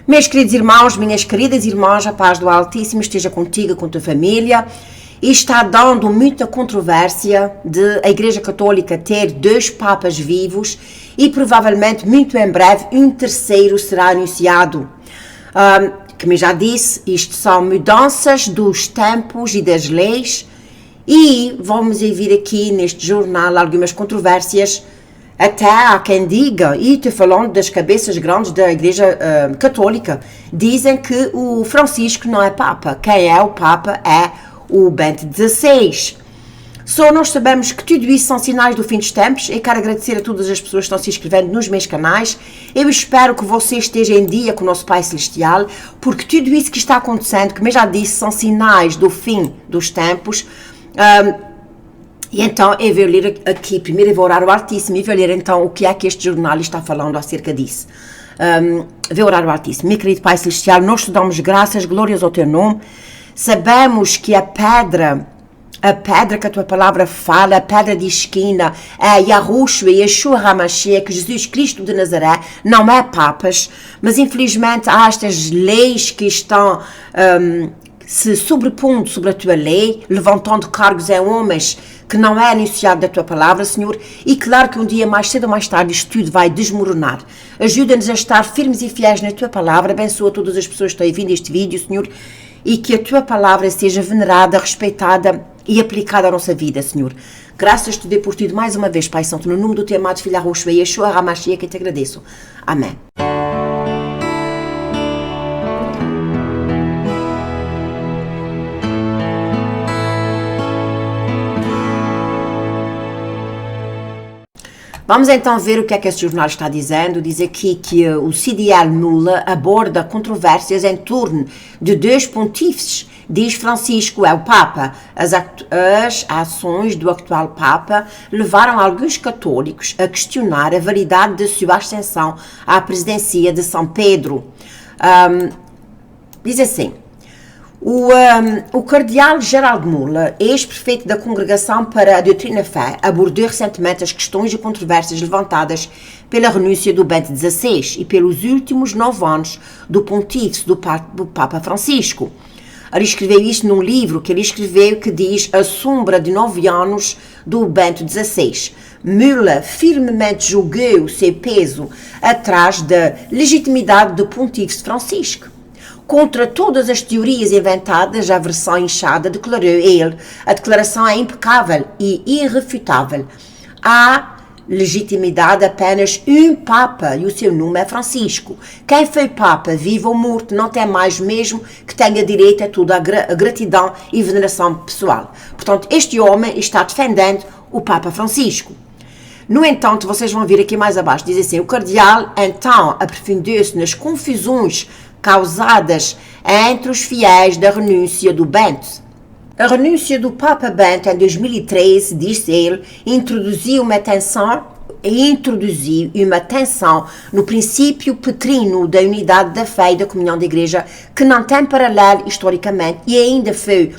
Meus queridos irmãos, minhas queridas irmãs, a paz do Altíssimo esteja contigo, com a tua família. E está dando muita controvérsia de a Igreja Católica ter 2 papas vivos e provavelmente muito em breve um terceiro será anunciado. Como eu já disse, isto são mudanças dos tempos e das leis e vamos vir aqui neste jornal algumas controvérsias. Até há quem diga, e estou falando das cabeças grandes da Igreja Católica, dizem que o Francisco não é Papa. Quem é o Papa é o Bento XVI. Só nós sabemos que tudo isso são sinais do fim dos tempos e quero agradecer a todas as pessoas que estão se inscrevendo nos meus canais. Eu espero que você esteja em dia com o nosso Pai Celestial, porque tudo isso que está acontecendo, como eu já disse, são sinais do fim dos tempos. E então eu vou ler aqui, primeiro eu vou orar ao Altíssimo e vou ler então o que é que este jornal está falando acerca disso. Vou orar ao Altíssimo. Meu querido Pai Celestial, nós te damos graças, glórias ao teu nome. Sabemos que a pedra que a tua palavra fala, a pedra de esquina, é Yahushua e Yeshua HaMashiach, Jesus Cristo de Nazaré, não é papas, mas infelizmente há estas leis que estão se sobrepondo sobre a tua lei, levantando cargos em homens que não é anunciado da tua palavra, Senhor, e claro que um dia mais cedo ou mais tarde isto tudo vai desmoronar. Ajuda-nos a estar firmes e fiéis na tua palavra, abençoa todas as pessoas que estão a ver este vídeo, Senhor, e que a tua palavra seja venerada, respeitada e aplicada à nossa vida, Senhor. Graças te dê por tudo mais uma vez, Pai Santo, no nome do teu amado Filho Yahushua e Yeshua HaMashiach, que te agradeço. Amém. Vamos então ver o que é que esse jornal está dizendo. Diz aqui que o CDL Mula aborda controvérsias em torno de 2 pontífices. Diz Francisco, é o Papa. As ações do atual Papa levaram alguns católicos a questionar a validade de sua ascensão à presidência de São Pedro. Diz assim: O cardeal Gerald Müller, ex-prefeito da Congregação para a Doutrina e Fé, abordou recentemente as questões e controvérsias levantadas pela renúncia do Bento XVI e pelos últimos 9 anos do pontífice do Papa Francisco. Ele escreveu isto num livro que ele escreveu que diz A Sombra de 9 anos do Bento XVI. Müller firmemente julgou o seu peso atrás da legitimidade do pontífice Francisco. Contra todas as teorias inventadas, a versão inchada, declarou ele, a declaração é impecável e irrefutável. Há legitimidade apenas um Papa e o seu nome é Francisco. Quem foi Papa, vivo ou morto, não tem mais mesmo que tenha direito a toda a gratidão e veneração pessoal. Portanto, este homem está defendendo o Papa Francisco. No entanto, vocês vão ver aqui mais abaixo, diz assim, o cardeal então aprofundou-se nas confusões causadas entre os fiéis da renúncia do Bento. A renúncia do Papa Bento em 2013, disse ele, introduziu uma tensão no princípio petrino da unidade da fé e da comunhão da Igreja, que não tem paralelo historicamente e ainda foi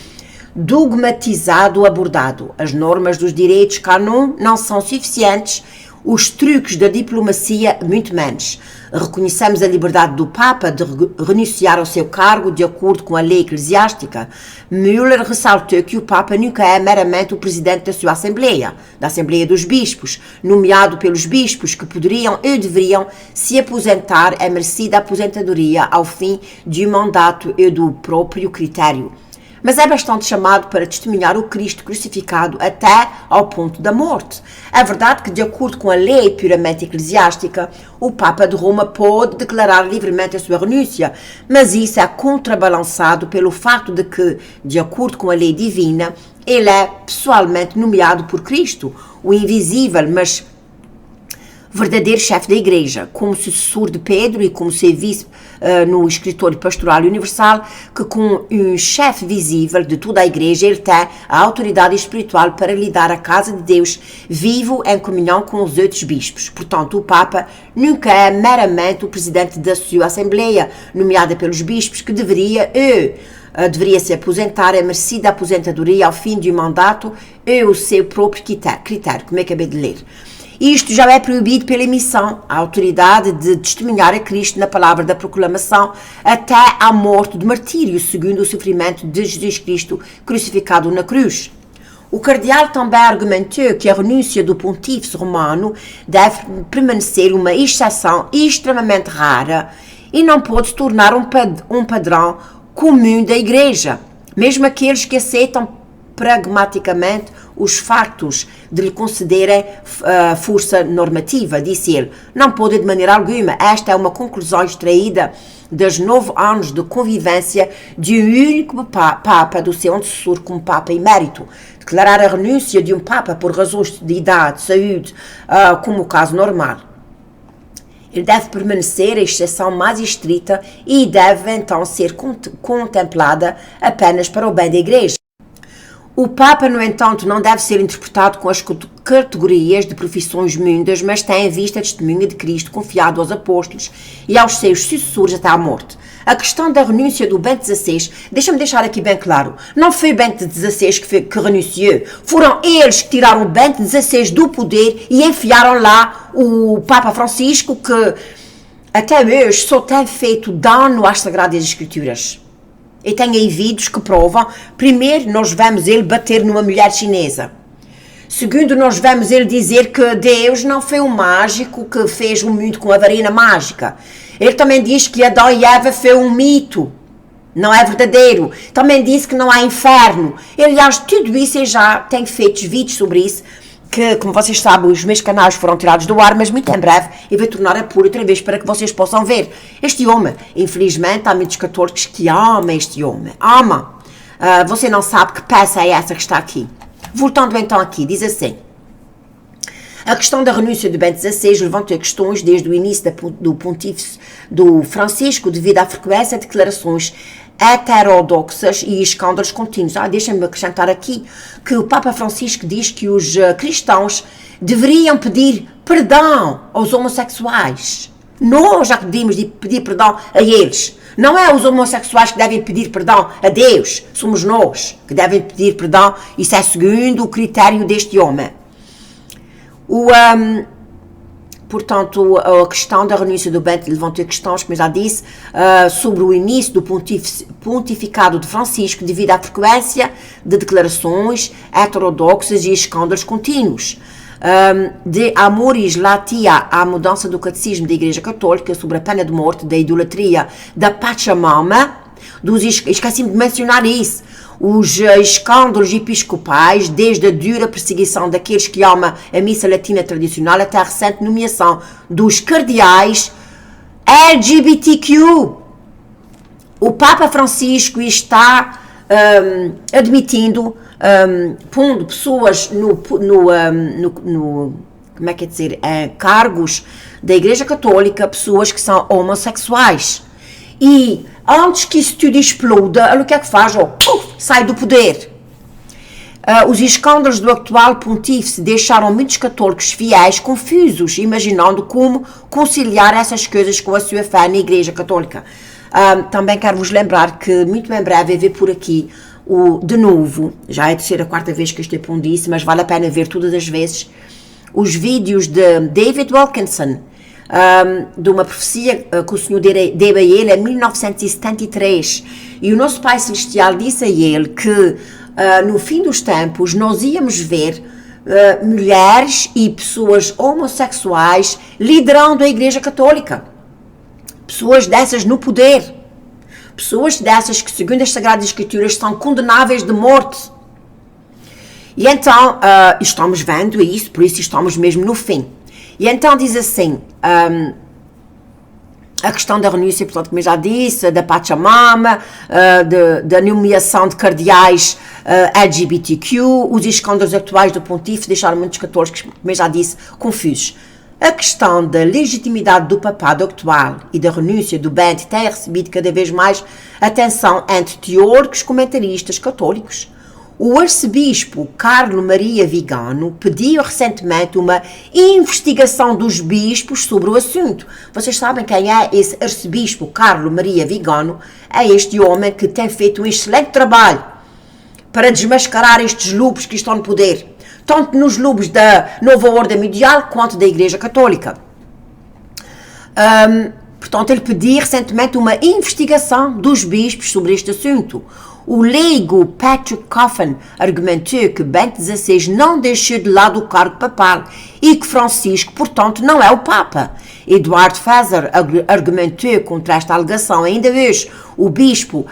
dogmatizado, abordado. As normas dos direitos canon não são suficientes, os truques da diplomacia muito menos. Reconhecemos a liberdade do Papa de renunciar ao seu cargo de acordo com a lei eclesiástica. Müller ressaltou que o Papa nunca é meramente o presidente da sua Assembleia, da Assembleia dos Bispos, nomeado pelos bispos que poderiam ou deveriam se aposentar a merecida aposentadoria ao fim de um mandato ou do próprio critério. Mas é bastante chamado para testemunhar o Cristo crucificado até ao ponto da morte. É verdade que, de acordo com a lei puramente eclesiástica, o Papa de Roma pode declarar livremente a sua renúncia, mas isso é contrabalançado pelo fato de que, de acordo com a lei divina, ele é pessoalmente nomeado por Cristo, o invisível, mas verdadeiro chefe da Igreja, como sucessor de Pedro e como seu vice no escritório pastoral universal, que com um chefe visível de toda a Igreja, ele tem a autoridade espiritual para lidar a casa de Deus vivo em comunhão com os outros bispos. Portanto, o Papa nunca é meramente o presidente da sua Assembleia, nomeada pelos bispos, que deveria se aposentar a merecida aposentadoria ao fim de um mandato ou o seu próprio critério, como eu acabei de ler. Isto já é proibido pela missão, a autoridade de testemunhar a Cristo na palavra da proclamação até à morte de martírio, segundo o sofrimento de Jesus Cristo crucificado na cruz. O cardeal também argumentou que a renúncia do pontífice romano deve permanecer uma exceção extremamente rara e não pode se tornar um padrão comum da Igreja. Mesmo aqueles que aceitam pragmaticamente os factos de lhe concederem força normativa, disse ele. Não pode de maneira alguma. Esta é uma conclusão extraída dos 9 anos de convivência de um único Papa do seu antecessor como Papa emérito. Declarar a renúncia de um Papa por razões de idade, saúde, como o caso normal. Ele deve permanecer a exceção mais estrita e deve então ser contemplada apenas para o bem da Igreja. O Papa, no entanto, não deve ser interpretado com as categorias de profissões mundas, mas tem em vista a testemunha de Cristo confiado aos apóstolos e aos seus sucessores até à morte. A questão da renúncia do Bento XVI, deixa-me deixar aqui bem claro, não foi Bento XVI que renunciou, foram eles que tiraram o Bento XVI do poder e enfiaram lá o Papa Francisco, que até hoje só tem feito dano às Sagradas Escrituras. E tem aí vídeos que provam, primeiro, nós vemos ele bater numa mulher chinesa. Segundo, nós vemos ele dizer que Deus não foi um mágico que fez o mundo com a varina mágica. Ele também diz que Adão e Eva foi um mito. Não é verdadeiro. Também disse que não há inferno. Aliás, tudo isso eu já tenho feito vídeos sobre isso, que, como vocês sabem, os meus canais foram tirados do ar, mas muito em breve eu vou tornar a pôr outra vez para que vocês possam ver. Este homem, infelizmente, há muitos católicos que amam este homem. Amam. Você não sabe que peça é essa que está aqui. Voltando então aqui, diz assim. A questão da renúncia de Bento XVI levantou questões desde o início do pontífice do Francisco devido à frequência de declarações heterodoxas e escândalos contínuos. Deixa-me acrescentar aqui que o Papa Francisco diz que os cristãos deveriam pedir perdão aos homossexuais. Nós já pedimos de pedir perdão a eles. Não é os homossexuais que devem pedir perdão a Deus. Somos nós que devem pedir perdão. Isso é segundo o critério deste homem. Portanto, a questão da renúncia do Bento levantou questões, como eu já disse, sobre o início do pontificado de Francisco devido à frequência de declarações heterodoxas e escândalos contínuos. De Amoris Latia à mudança do catecismo da Igreja Católica sobre a pena de morte, da idolatria da Pachamama, esqueci-me de mencionar isso, os escândalos episcopais, desde a dura perseguição daqueles que amam a missa latina tradicional até a recente nomeação dos cardeais LGBTQ. O Papa Francisco está admitindo, pondo pessoas como é que é dizer, cargos da Igreja Católica, pessoas que são homossexuais. E antes que isso tudo exploda, o que é que faz? Sai do poder. Os escândalos do atual pontífice deixaram muitos católicos fiéis confusos, imaginando como conciliar essas coisas com a sua fé na Igreja Católica. Também quero vos lembrar que muito em breve vai ver por aqui, de novo, já é a terceira, quarta vez que estou pondo isso, mas vale a pena ver todas as vezes, os vídeos de David Wilkinson, de uma profecia que o Senhor deu a ele em 1973, e o nosso Pai Celestial disse a ele que no fim dos tempos nós íamos ver mulheres e pessoas homossexuais liderando a Igreja Católica, pessoas dessas no poder, pessoas dessas que segundo as Sagradas Escrituras são condenáveis de morte. E então estamos vendo isso, por isso estamos mesmo no fim. E então diz assim, a questão da renúncia, portanto, como eu já disse, da Pachamama, da nomeação de cardeais LGBTQ, os escândalos atuais do pontífice deixaram muitos católicos, como eu já disse, confusos. A questão da legitimidade do papado atual e da renúncia do Bento tem recebido cada vez mais atenção entre teóricos e comentaristas católicos. O arcebispo Carlo Maria Vigano pediu recentemente uma investigação dos bispos sobre o assunto. Vocês sabem quem é esse arcebispo Carlo Maria Vigano? É este homem que tem feito um excelente trabalho para desmascarar estes lobos que estão no poder. tanto nos lobos da Nova Ordem Mundial quanto da Igreja Católica. Portanto, ele pediu recentemente uma investigação dos bispos sobre este assunto. O leigo Patrick Coffin argumentou que Bento XVI não deixou de lado o cargo papal e que Francisco, portanto, não é o Papa. Eduardo Fazer argumentou contra esta alegação ainda hoje. O bispo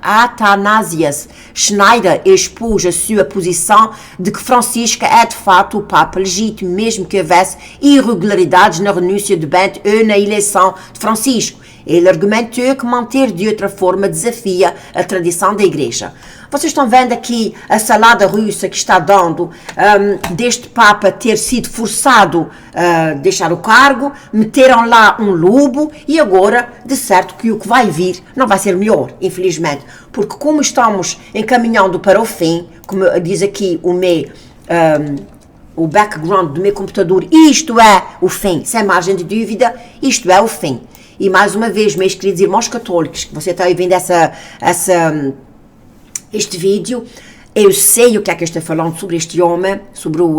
Athanasius Schneider expôs a sua posição de que Francisco é de fato o Papa legítimo, mesmo que houvesse irregularidades na renúncia de Bento ou na eleição de Francisco. Ele argumentou que manter de outra forma desafia a tradição da Igreja. Vocês estão vendo aqui a salada russa que está dando deste Papa ter sido forçado a deixar o cargo, meteram lá um lobo e agora, de certo, que o que vai vir não vai ser melhor, infelizmente. Porque como estamos encaminhando para o fim, como diz aqui o background do meu computador, isto é o fim, sem margem de dúvida, isto é o fim. E mais uma vez, meus queridos irmãos católicos, que você está ouvindo este vídeo, eu sei o que é que eu estou falando sobre este homem, sobre o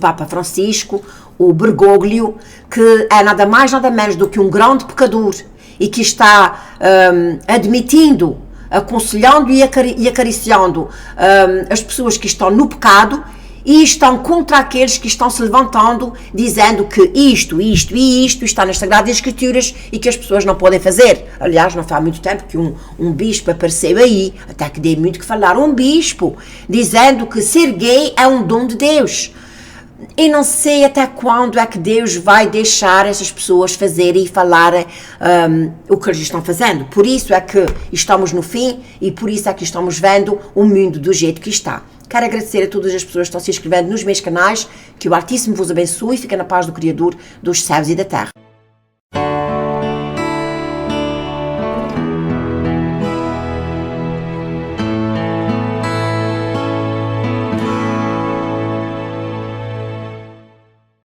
Papa Francisco, o Bergoglio, que é nada mais, nada menos do que um grande pecador e que está admitindo, aconselhando e acariciando as pessoas que estão no pecado e estão contra aqueles que estão se levantando, dizendo que isto e isto está nas Sagradas Escrituras e que as pessoas não podem fazer. Aliás, não faz muito tempo que um bispo apareceu aí, até que dei muito que falar, um bispo, dizendo que ser gay é um dom de Deus. E não sei até quando é que Deus vai deixar essas pessoas fazerem e falarem o que eles estão fazendo. Por isso é que estamos no fim e por isso é que estamos vendo o mundo do jeito que está. Quero agradecer a todas as pessoas que estão se inscrevendo nos meus canais, que o Altíssimo vos abençoe e fique na paz do Criador dos céus e da terra.